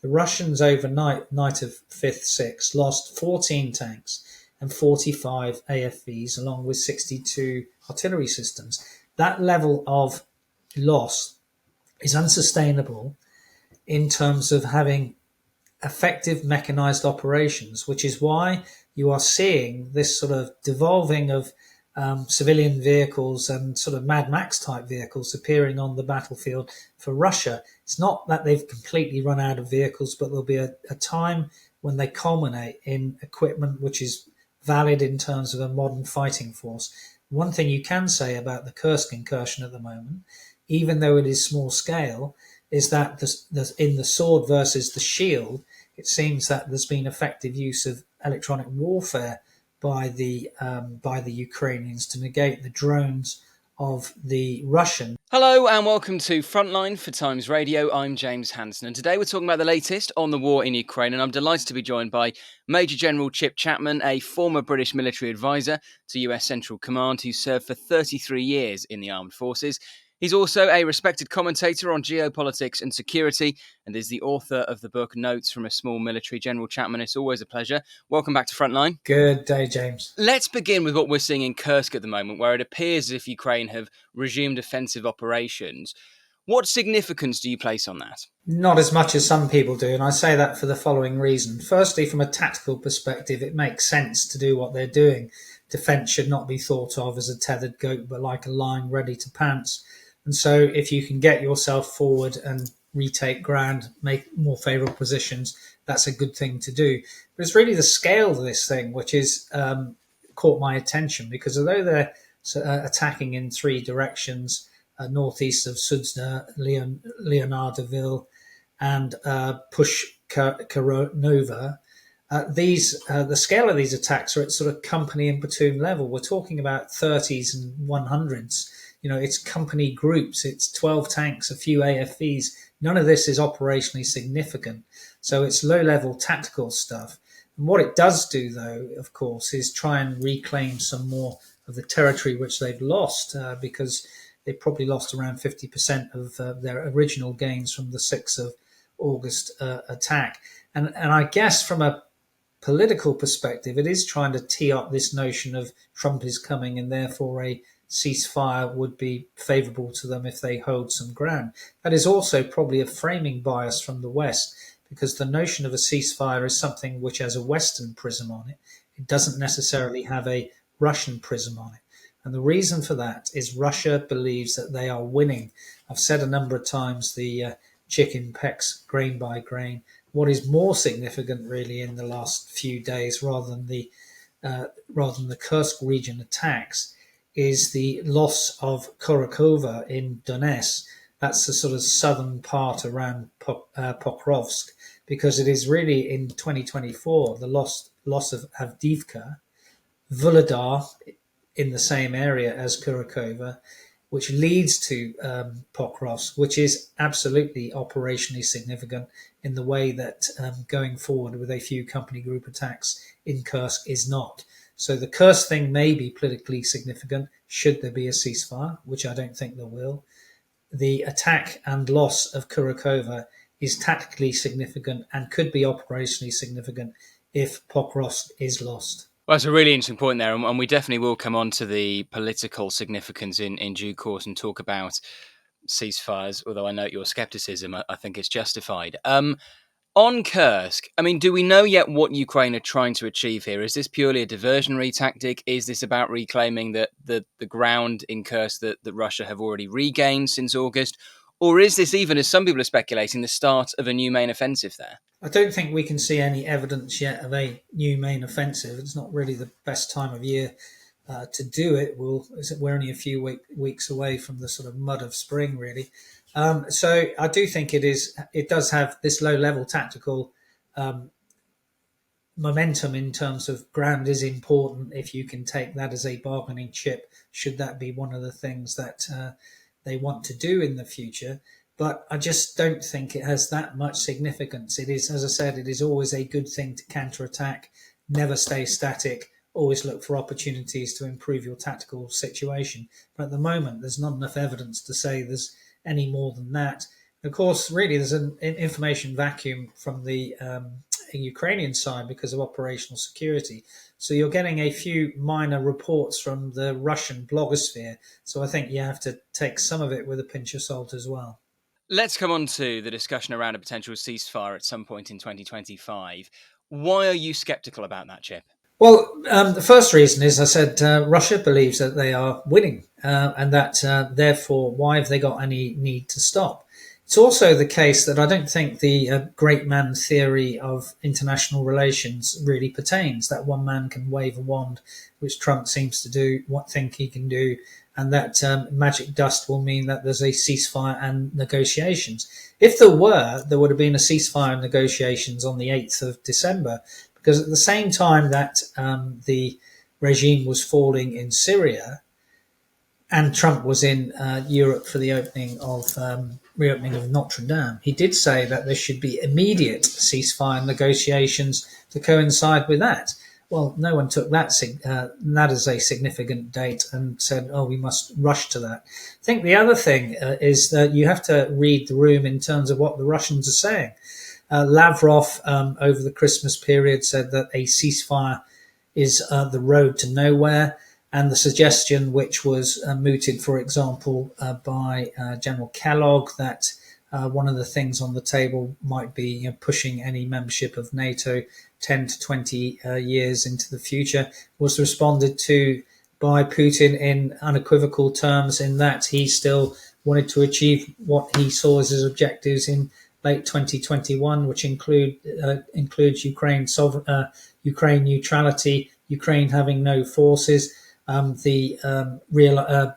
The Russians overnight, night of 5th, 6th, lost 14 tanks and 45 AFVs, along with 62 artillery systems. That level of loss is unsustainable in terms of having effective mechanized operations, which is why you are seeing this sort of devolving of civilian vehicles and sort of Mad Max type vehicles appearing on the battlefield for Russia. It's not that they've completely run out of vehicles, but there'll be a time when they culminate in equipment which is valid in terms of a modern fighting force. One thing you can say about the Kursk incursion at the moment, even though it is small scale, is that in the sword versus the shield, it seems that there's been effective use of electronic warfare by the Ukrainians to negate the drones of the Russian. Hello and welcome to Frontline for Times Radio. I'm James Hansen, and today we're talking about the latest on the war in Ukraine, and I'm delighted to be joined by Major General Chapman, a former British military advisor to US Central Command who served for 33 years in the armed forces. He's also a respected commentator on geopolitics and security and is the author of the book Notes from a Small Military. General Chapman, it's always a pleasure. Welcome back to Frontline. Good day, James. Let's begin with what we're seeing in Kursk at the moment, where it appears as if Ukraine have resumed offensive operations. What significance do you place on that? Not as much as some people do, and I say that for the following reason. Firstly, from a tactical perspective, it makes sense to do what they're doing. Defence should not be thought of as a tethered goat, but like a lion ready to pounce. And so if you can get yourself forward and retake ground, make more favourable positions, that's a good thing to do. But it's really the scale of this thing which is caught my attention, because although they're attacking in three directions, northeast of Sudzna, Leonardoville, and Pushkaronova, the scale of these attacks are at sort of company and platoon level. We're talking about 30s and 100s. It's company groups, it's 12 tanks, a few AFVs. None of this is operationally significant. So it's low-level tactical stuff. And what it does do, though, of course, is try and reclaim some more of the territory which they've lost, because they probably lost around 50% of their original gains from the 6th of August attack. And I guess from a political perspective, it is trying to tee up this notion of Trump is coming and therefore a ceasefire would be favourable to them if they hold some ground. That is also probably a framing bias from the West, because the notion of a ceasefire is something which has a Western prism on it. It doesn't necessarily have a Russian prism on it. And the reason for that is Russia believes that they are winning. I've said a number of times the chicken pecks grain by grain. What is more significant really in the last few days, rather than the Kursk region attacks, is the loss of Kurakova in Donetsk. That's the sort of southern part around Pokrovsk, because it is really in 2024 the loss of Avdiivka, Vuhledar in the same area as Kurakova, which leads to Pokrovsk, which is absolutely operationally significant in the way that going forward with a few company group attacks in Kursk is not. So the Kursk thing may be politically significant should there be a ceasefire, which I don't think there will. The attack and loss of Kurakova is tactically significant and could be operationally significant if Pokrovsk is lost. Well, that's a really interesting point there, and we definitely will come on to the political significance in due course and talk about ceasefires, although I note your scepticism. I think it's justified. On Kursk, do we know yet what Ukraine are trying to achieve here? Is this purely a diversionary tactic? Is this about reclaiming the ground in Kursk that Russia have already regained since August? Or is this, even as some people are speculating, the start of a new main offensive there? I don't think we can see any evidence yet of a new main offensive. It's not really the best time of year to do it. We're only a few weeks away from the sort of mud of spring, really. So I do think it does have this low-level tactical momentum in terms of ground is important if you can take that as a bargaining chip, should that be one of the things that they want to do in the future. But I just don't think it has that much significance. It is, as I said, it is always a good thing to counterattack, never stay static, always look for opportunities to improve your tactical situation. But at the moment, there's not enough evidence to say there's any more than that. Of course, really, there's an information vacuum from the Ukrainian side because of operational security. So you're getting a few minor reports from the Russian blogosphere. So I think you have to take some of it with a pinch of salt as well. Let's come on to the discussion around a potential ceasefire at some point in 2025. Why are you skeptical about that, Chip? Well, the first reason is I said Russia believes that they are winning, and that therefore, why have they got any need to stop? It's also the case that I don't think the great man theory of international relations really pertains. That one man can wave a wand, which Trump seems to do, what think he can do, and that magic dust will mean that there's a ceasefire and negotiations. If there would have been a ceasefire and negotiations on the 8th of December, because at the same time that the regime was falling in Syria, and Trump was in Europe for the reopening of Notre Dame, he did say that there should be immediate ceasefire negotiations to coincide with that. Well, no one took that as a significant date and said, "Oh, we must rush to that." I think the other thing is that you have to read the room in terms of what the Russians are saying. Lavrov, over the Christmas period, said that a ceasefire is the road to nowhere. And the suggestion, which was mooted, for example, by General Kellogg, that one of the things on the table might be pushing any membership of NATO 10 to 20 years into the future, was responded to by Putin in unequivocal terms, in that he still wanted to achieve what he saw as his objectives in late 2021, which includes Ukraine neutrality, Ukraine having no forces, the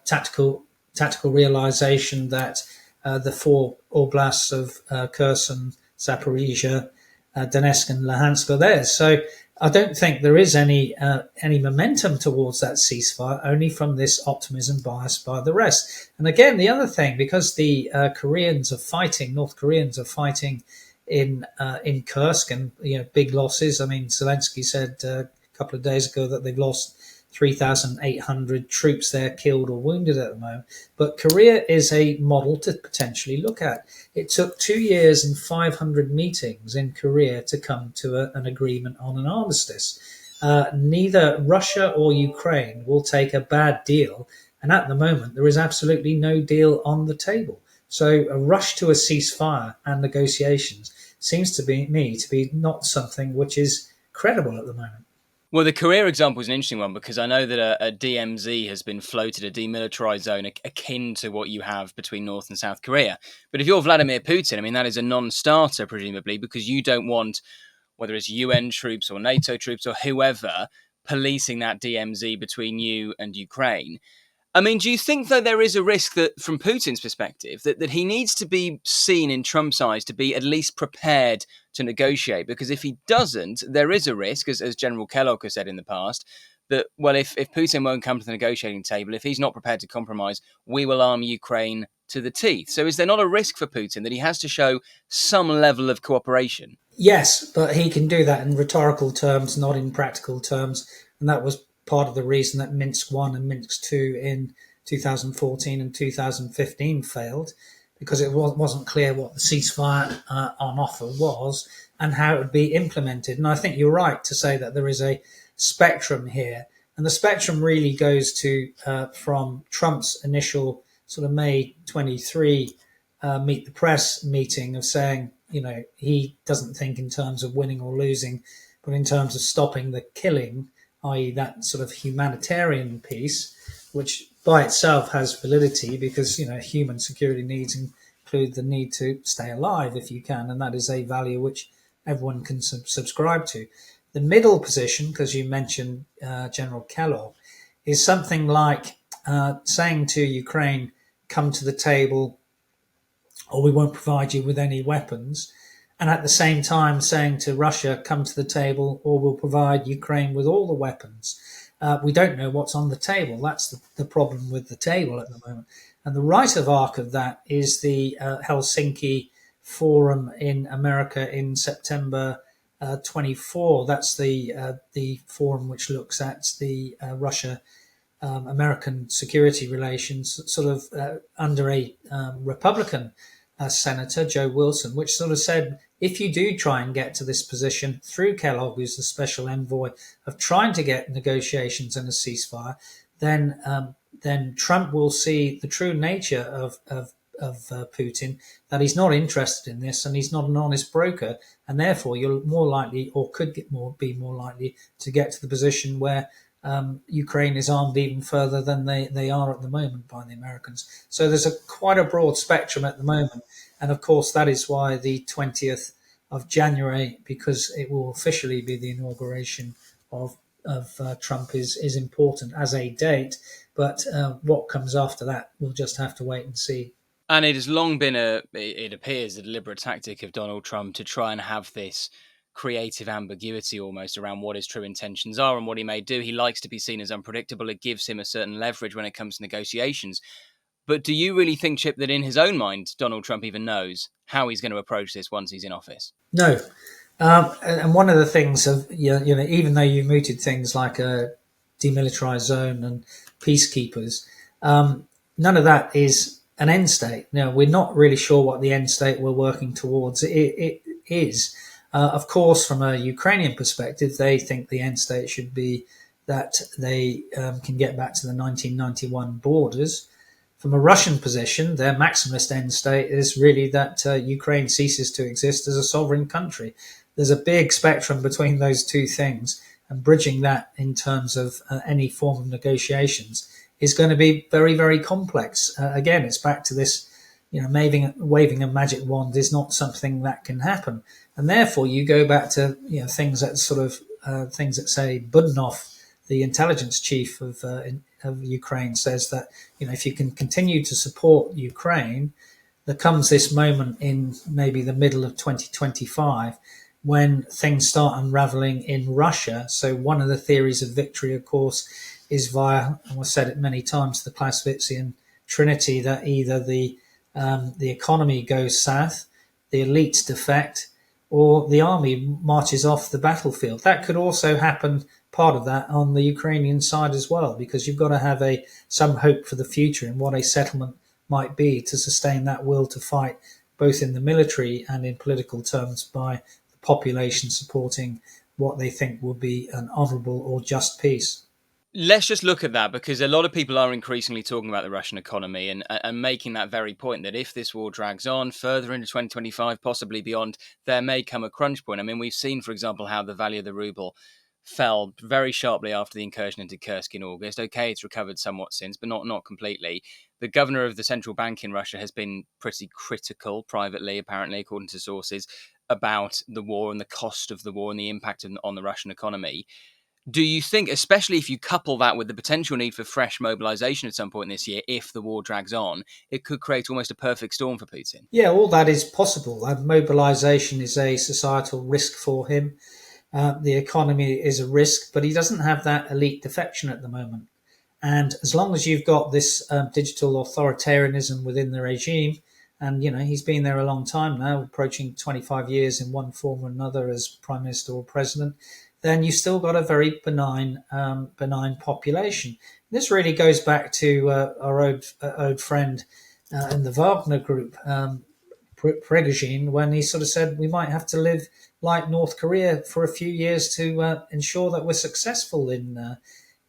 tactical realization that the four oblasts of Kherson, Zaporizhia, Donetsk, and Luhansk are theirs. So I don't think there is any momentum towards that ceasefire, only from this optimism biased by the rest. And again, the other thing, because the North Koreans are fighting in Kursk, and big losses. I mean, Zelensky said a couple of days ago that they've lost 3,800 troops there killed or wounded at the moment. But Korea is a model to potentially look at. It took 2 years and 500 meetings in Korea to come to an agreement on an armistice. Neither Russia or Ukraine will take a bad deal. And at the moment, there is absolutely no deal on the table. So a rush to a ceasefire and negotiations seems to be not something which is credible at the moment. Well, the Korea example is an interesting one, because I know that a DMZ has been floated, a demilitarized zone akin to what you have between North and South Korea. But if you're Vladimir Putin, I mean, that is a non-starter, presumably, because you don't want, whether it's UN troops or NATO troops or whoever, policing that DMZ between you and Ukraine. I mean, do you think, though, there is a risk that, from Putin's perspective, that he needs to be seen in Trump's eyes to be at least prepared to negotiate? Because if he doesn't, there is a risk, as General Kellogg has said in the past, that, well, if Putin won't come to the negotiating table, if he's not prepared to compromise, we will arm Ukraine to the teeth. So is there not a risk for Putin that he has to show some level of cooperation? Yes, but he can do that in rhetorical terms, not in practical terms. And that was part of the reason that Minsk 1 and Minsk 2 in 2014 and 2015 failed, because it wasn't clear what the ceasefire on offer was and how it would be implemented. And I think you're right to say that there is a spectrum here. And the spectrum really goes to from Trump's initial sort of May 23 meet the press meeting of saying, he doesn't think in terms of winning or losing, but in terms of stopping the killing, i.e. that sort of humanitarian piece, which by itself has validity because, human security needs include the need to stay alive if you can, and that is a value which everyone can subscribe to. The middle position, because you mentioned General Kellogg, is something like saying to Ukraine, come to the table, or we won't provide you with any weapons, and at the same time saying to Russia, come to the table, or we'll provide Ukraine with all the weapons. We don't know what's on the table. That's the problem with the table at the moment. And the right of arc of that is the Helsinki Forum in America in September 24. That's the forum which looks at the Russia American security relations, sort of under a Republican senator, Joe Wilson, which sort of said, if you do try and get to this position through Kellogg, who's the special envoy, of trying to get negotiations and a ceasefire, then Trump will see the true nature of Putin, that he's not interested in this and he's not an honest broker, and therefore you're more likely, or could be more likely, to get to the position where Ukraine is armed even further than they are at the moment by the Americans. So there's quite a broad spectrum at the moment. And of course, that is why the 20th of January, because it will officially be the inauguration of Trump, is important as a date. But what comes after that, we'll just have to wait and see. And it has long been it appears, a deliberate tactic of Donald Trump to try and have this creative ambiguity almost around what his true intentions are and what he may do. He likes to be seen as unpredictable. It gives him a certain leverage when it comes to negotiations. But do you really think, Chip, that in his own mind, Donald Trump even knows how he's going to approach this once he's in office? No. And one of the things of, even though you mooted things like a demilitarized zone and peacekeepers, none of that is an end state. Now, we're not really sure what the end state we're working towards it is. Of course, from a Ukrainian perspective, they think the end state should be that they can get back to the 1991 borders. From a Russian position, their maximalist end state is really that Ukraine ceases to exist as a sovereign country. There's a big spectrum between those two things, and bridging that in terms of any form of negotiations is going to be very, very complex. Again, it's back to this, waving a magic wand is not something that can happen. And therefore, you go back to things that things that say Budanov, the intelligence chief of Ukraine, says that if you can continue to support Ukraine, there comes this moment in maybe the middle of 2025 when things start unraveling in Russia. So one of the theories of victory, of course, is via, and I've said it many times, the Clausewitzian trinity, that either the economy goes south, the elites defect, or the army marches off the battlefield. That could also happen, part of that, on the Ukrainian side as well, because you've got to have some hope for the future and what a settlement might be to sustain that will to fight, both in the military and in political terms, by the population supporting what they think will be an honourable or just peace. Let's just look at that, because a lot of people are increasingly talking about the Russian economy and making that very point that if this war drags on further into 2025, possibly beyond, there may come a crunch point. I mean, we've seen, for example, how the value of the ruble fell very sharply after the incursion into Kursk in August. Okay, it's recovered somewhat since, but not completely. The governor of the central bank in Russia has been pretty critical privately, apparently, according to sources, about the war and the cost of the war and the impact on the Russian economy. Do you think, especially if you couple that with the potential need for fresh mobilization at some point this year, if the war drags on, it could create almost a perfect storm for Putin? Yeah, all that is possible. Mobilization is a societal risk for him. The economy is a risk, but he doesn't have that elite defection at the moment. And as long as you've got this digital authoritarianism within the regime, and he's been there a long time now, approaching 25 years in one form or another as prime minister or president, then you've still got a very benign population. This really goes back to our old friend in the Wagner group, Prigozhin, when he sort of said we might have to live like North Korea for a few years to ensure that we're successful in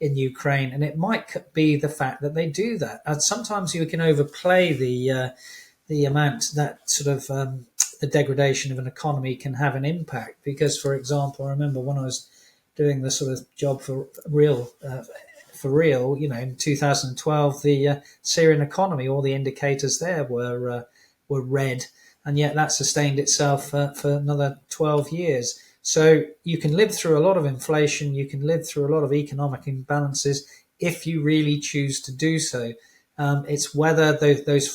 Ukraine. And it might be the fact that they do that. And sometimes you can overplay the amount that sort of the degradation of an economy can have an impact. Because, for example, I remember when I was doing the sort of job for real, in 2012, the Syrian economy, all the indicators there were red, and yet that sustained itself for another 12 years. So you can live through a lot of inflation, you can live through a lot of economic imbalances if you really choose to do so. It's whether those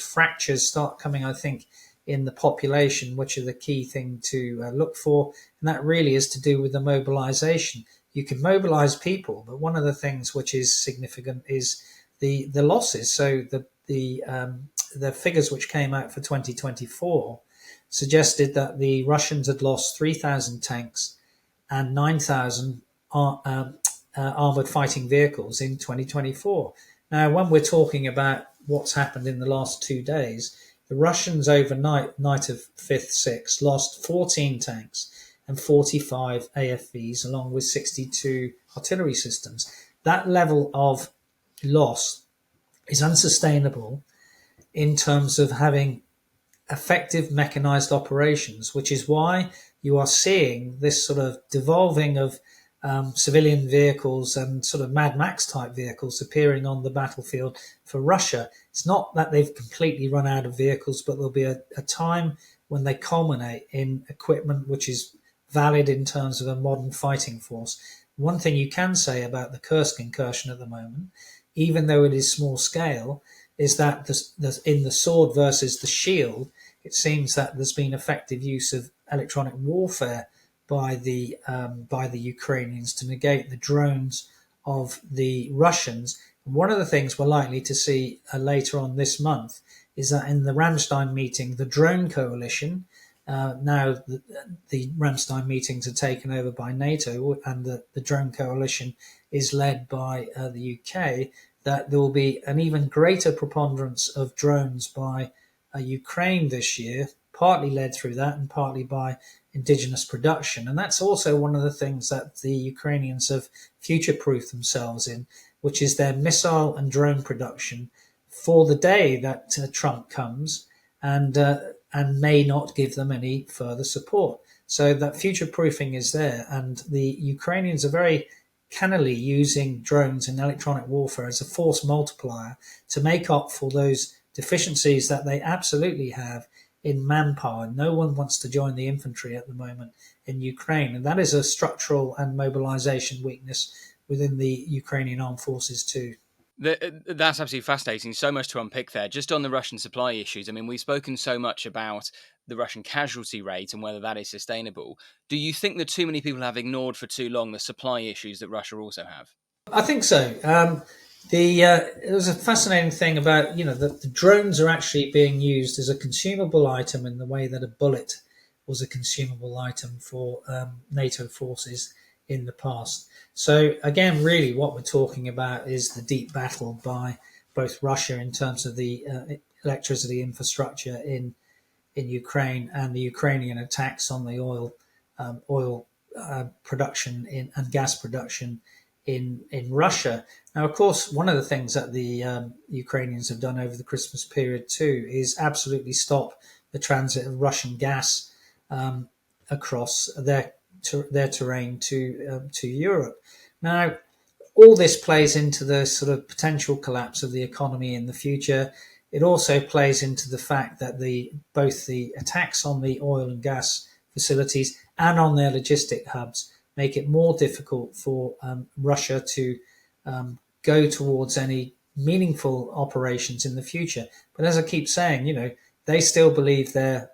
fractures start coming, I think, in the population, which are the key thing to look for, and that really is to do with the mobilization. You can mobilize people, but one of the things which is significant is the losses. So the figures which came out for 2024 suggested that the Russians had lost 3,000 tanks and 9,000 armored fighting vehicles in 2024. Now, when we're talking about what's happened in the last 2 days, the Russians overnight, night of 5th, 6th, lost 14 tanks and 45 AFVs, along with 62 artillery systems. That level of loss is unsustainable in terms of having effective mechanized operations, which is why you are seeing this sort of devolving of civilian vehicles and sort of Mad Max type vehicles appearing on the battlefield for Russia. It's not that they've completely run out of vehicles, but there'll be a time when they culminate in equipment which is valid in terms of a modern fighting force. One thing you can say about the Kursk incursion at the moment, even though it is small scale, is that in the sword versus the shield, it seems that there's been effective use of electronic warfare by the Ukrainians to negate the drones of the Russians. And one of the things we're likely to see later on this month is that in the Ramstein meeting, the drone coalition, now the Ramstein meetings are taken over by NATO, and the drone coalition is led by the UK, that there will be an even greater preponderance of drones by Ukraine this year, partly led through that and partly by indigenous production. And that's also one of the things that the Ukrainians have future-proofed themselves in, which is their missile and drone production for the day that Trump comes and may not give them any further support. So that future-proofing is there, and the Ukrainians are very cannily using drones and electronic warfare as a force multiplier to make up for those deficiencies that they absolutely have in manpower. No one wants to join the infantry at the moment in Ukraine, and that is a structural and mobilization weakness within the Ukrainian armed forces too. That's absolutely fascinating. So much to unpick there. Just on the Russian supply issues, I mean, we've spoken so much about the Russian casualty rate and whether that is sustainable. Do you think that too many people have ignored for too long the supply issues that Russia also have? I think so. It was a fascinating thing about, the drones are actually being used as a consumable item in the way that a bullet was a consumable item for NATO forces in the past. So again, really what we're talking about is the deep battle by both Russia in terms of the electricity infrastructure in Ukraine, and the Ukrainian attacks on the oil production and gas production in Russia. Now, of course, one of the things that the Ukrainians have done over the Christmas period too is absolutely stop the transit of Russian gas across their terrain to Europe. Now, all this plays into the sort of potential collapse of the economy in the future. It also plays into the fact that both the attacks on the oil and gas facilities and on their logistic hubs make it more difficult for Russia to go towards any meaningful operations in the future. But as I keep saying, they still believe they're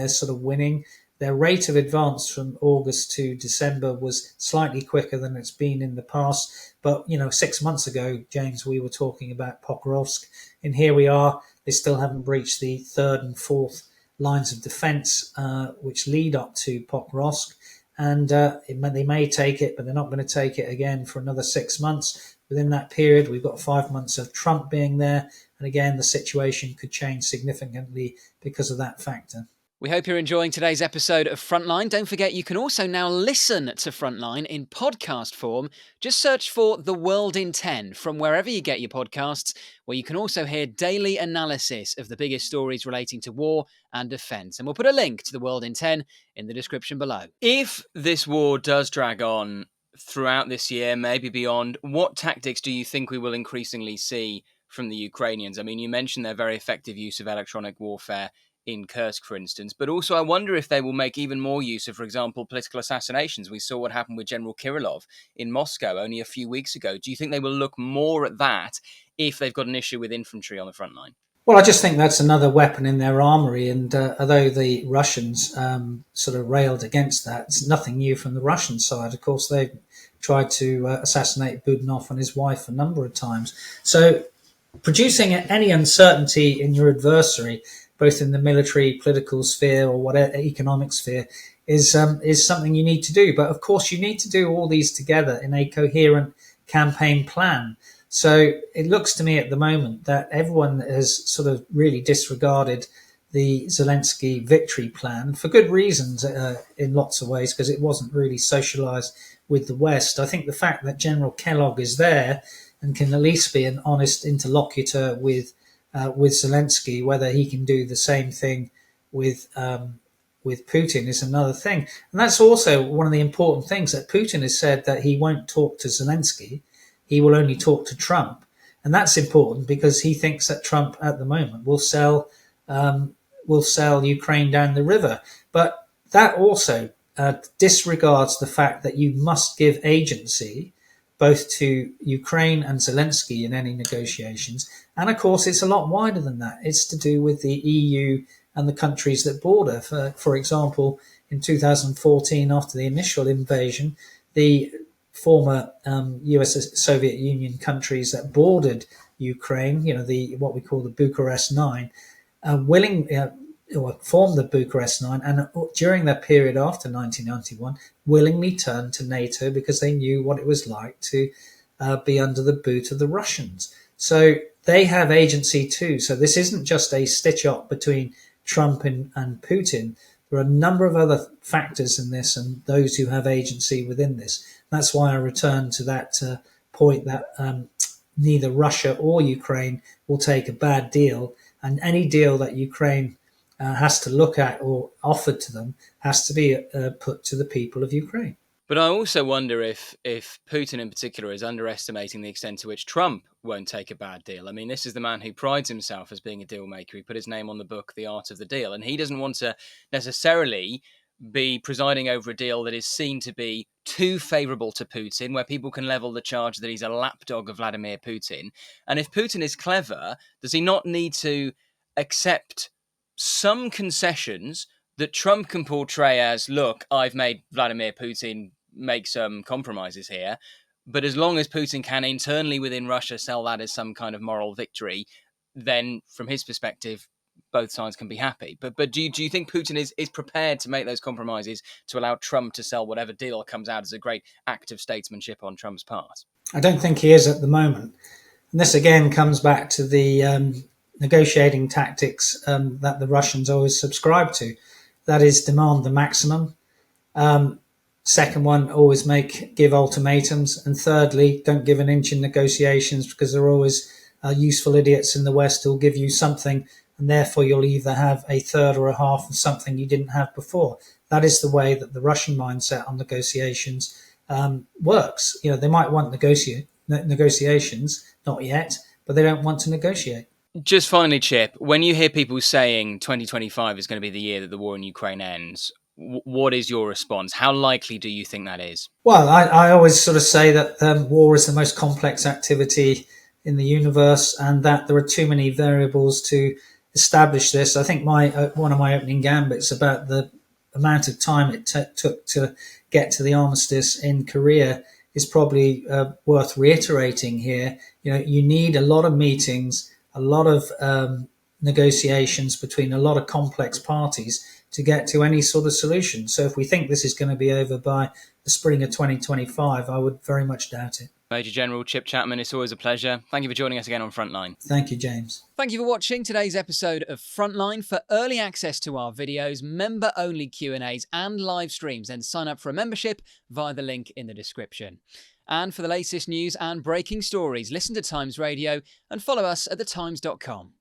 sort of winning. Their rate of advance from August to December was slightly quicker than it's been in the past. But, 6 months ago, James, we were talking about Pokrovsk, and here we are. They still haven't breached the third and fourth lines of defense, which lead up to Pokrovsk. And they may take it, but they're not going to take it again for another 6 months. Within that period, we've got 5 months of Trump being there. And again, the situation could change significantly because of that factor. We hope you're enjoying today's episode of Frontline. Don't forget, you can also now listen to Frontline in podcast form. Just search for The World in 10 from wherever you get your podcasts, where you can also hear daily analysis of the biggest stories relating to war and defence. And we'll put a link to The World in 10 in the description below. If this war does drag on throughout this year, maybe beyond, what tactics do you think we will increasingly see from the Ukrainians? I mean, you mentioned their very effective use of electronic warfare in Kursk, for instance, but also I wonder if they will make even more use of, for example, political assassinations. We saw what happened with General Kirillov in Moscow only a few weeks ago. Do you think they will look more at that if they've got an issue with infantry on the front line? Well, I just think that's another weapon in their armory, and although the Russians sort of railed against that, it's nothing new from the Russian side. Of course, they've tried to assassinate Budanov and his wife a number of times. So producing any uncertainty in your adversary, both in the military, political sphere, or whatever economic sphere, is something you need to do. But of course, you need to do all these together in a coherent campaign plan. So it looks to me at the moment that everyone has sort of really disregarded the Zelensky victory plan for good reasons in lots of ways, because it wasn't really socialized with the West. I think the fact that General Kellogg is there and can at least be an honest interlocutor with Zelensky, whether he can do the same thing with Putin is another thing. And that's also one of the important things, that Putin has said that he won't talk to Zelensky. He will only talk to Trump. And that's important because he thinks that Trump at the moment will sell Ukraine down the river. But that also disregards the fact that you must give agency both to Ukraine and Zelensky in any negotiations. And of course, it's a lot wider than that. It's to do with the EU and the countries that border. For example, in 2014, after the initial invasion, the former US Soviet Union countries that bordered Ukraine, what we call the Bucharest Nine, formed the Bucharest Nine, and during that period after 1991, willingly turned to NATO because they knew what it was like to be under the boot of the Russians. So they have agency too. So this isn't just a stitch-up between Trump and Putin. There are a number of other factors in this and those who have agency within this. That's why I return to that point that neither Russia or Ukraine will take a bad deal, and any deal that Ukraine has to look at or offered to them has to be put to the people of Ukraine. But I also wonder if Putin in particular is underestimating the extent to which Trump won't take a bad deal. I mean, this is the man who prides himself as being a deal maker. He put his name on the book, The Art of the Deal, and he doesn't want to necessarily be presiding over a deal that is seen to be too favourable to Putin, where people can level the charge that he's a lapdog of Vladimir Putin. And if Putin is clever, does he not need to accept some concessions that Trump can portray as, look, I've made Vladimir Putin make some compromises here, but as long as Putin can internally within Russia sell that as some kind of moral victory, then from his perspective, both sides can be happy. But do you think Putin is prepared to make those compromises to allow Trump to sell whatever deal comes out as a great act of statesmanship on Trump's part? I don't think he is at the moment. And this again comes back to the negotiating tactics that the Russians always subscribe to. That is, demand the maximum. Second one, always give ultimatums. And thirdly, don't give an inch in negotiations, because there are always useful idiots in the West who'll give you something, and therefore you'll either have a third or a half of something you didn't have before. That is the way that the Russian mindset on negotiations works. They might want negotiations, not yet, but they don't want to negotiate. Just finally, Chip, when you hear people saying 2025 is going to be the year that the war in Ukraine ends, what is your response? How likely do you think that is? Well, I always sort of say that war is the most complex activity in the universe, and that there are too many variables to establish this. I think one of my opening gambits about the amount of time it took to get to the armistice in Korea is probably worth reiterating here. You need a lot of meetings, a lot of negotiations between a lot of complex parties to get to any sort of solution. So if we think this is going to be over by the spring of 2025, I would very much doubt it. Major General Chip Chapman, it's always a pleasure. Thank you for joining us again on Frontline. Thank you, James. Thank you for watching today's episode of Frontline. For early access to our videos, member-only Q&As and live streams, then sign up for a membership via the link in the description. And for the latest news and breaking stories, listen to Times Radio and follow us at thetimes.com.